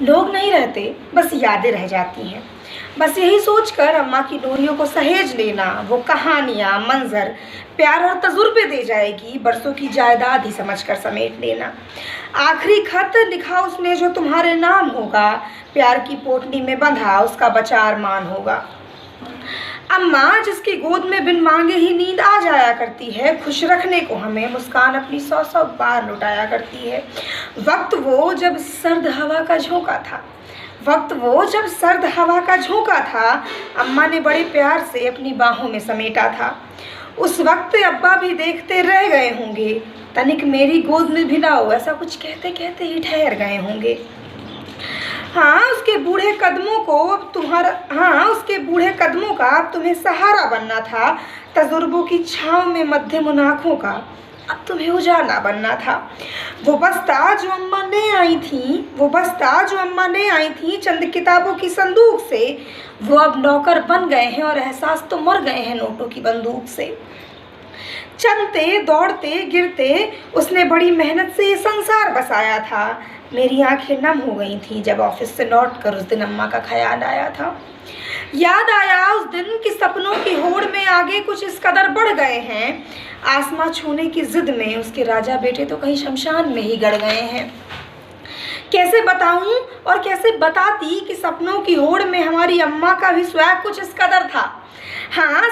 लोग नहीं रहते, बस यादें रह जाती हैं। बस यही सोचकर अम्मा की डोरियों को सहेज लेना, वो कहानियाँ, मंजर, प्यार और तजुर्बे दे जाएगी, बरसों की जायदाद ही समझकर समेट लेना। आखिरी खत लिखा उसने जो तुम्हारे नाम होगा, प्यार की पोटली में बंधा उसका बचा अरमान होगा। अम्मा जिसकी गोद में बिन मांगे ही नींद आ जाया करती है, खुश रखने को हमें मुस्कान अपनी 100 बार लुटाया करती है। वक्त वो जब सर्द हवा का झोंका था, वक्त वो जब सर्द हवा का झोंका था, अम्मा ने बड़े प्यार से अपनी बाहों में समेटा था। उस वक्त अब्बा भी देखते रह गए होंगे, तनिक मेरी गोद में भिलाओ, ऐसा कुछ कहते कहते ही ठहर गए होंगे। उसके बूढ़े कदमों का अब तुम्हें सहारा बनना था, तजुर्बों की छाँव में मध्यम उन आँखों का अब तुम्हें उजाला बनना था। वो बस्ता जो अम्मा ले आई थी चंद किताबों की संदूक से, वो अब नौकर बन गए हैं और एहसास तो मर गए हैं नोटों की बंदूक से। चलते दौड़ते गिरते उसने बड़ी मेहनत से ये संसार बसाया था। मेरी आंखें नम हो गई थी जब ऑफिस से लौटकर उस दिन अम्मा का ख्याल आया था। याद आया उस दिन कि सपनों की होड़ में आगे कुछ इस कदर बढ़ गए हैं, आसमां छूने की जिद में उसके राजा बेटे तो कहीं शमशान में ही गड़ गए हैं। कैसे बताऊं और कैसे बताती कि सपनों की होड़ में हमारी अम्मा का भी स्वैग कुछ इस कदर था।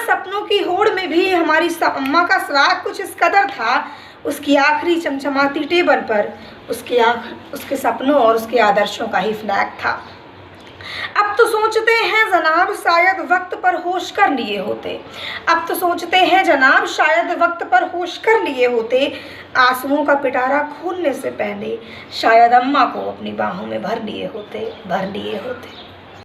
सपनों की होड़ में भी हमारी अम्मा का स्वैग कुछ इस कदर था। उसकी आखिरी चमचमाती टेबल पर उसके सपनों और उसके आदर्शों का ही फ्लैग था। अब तो सोचते हैं जनाब शायद वक्त पर होश कर लिए होते, आंसुओं का पिटारा खोलने से पहले शायद अम्मा को अपनी बाहों में भर लिए होते।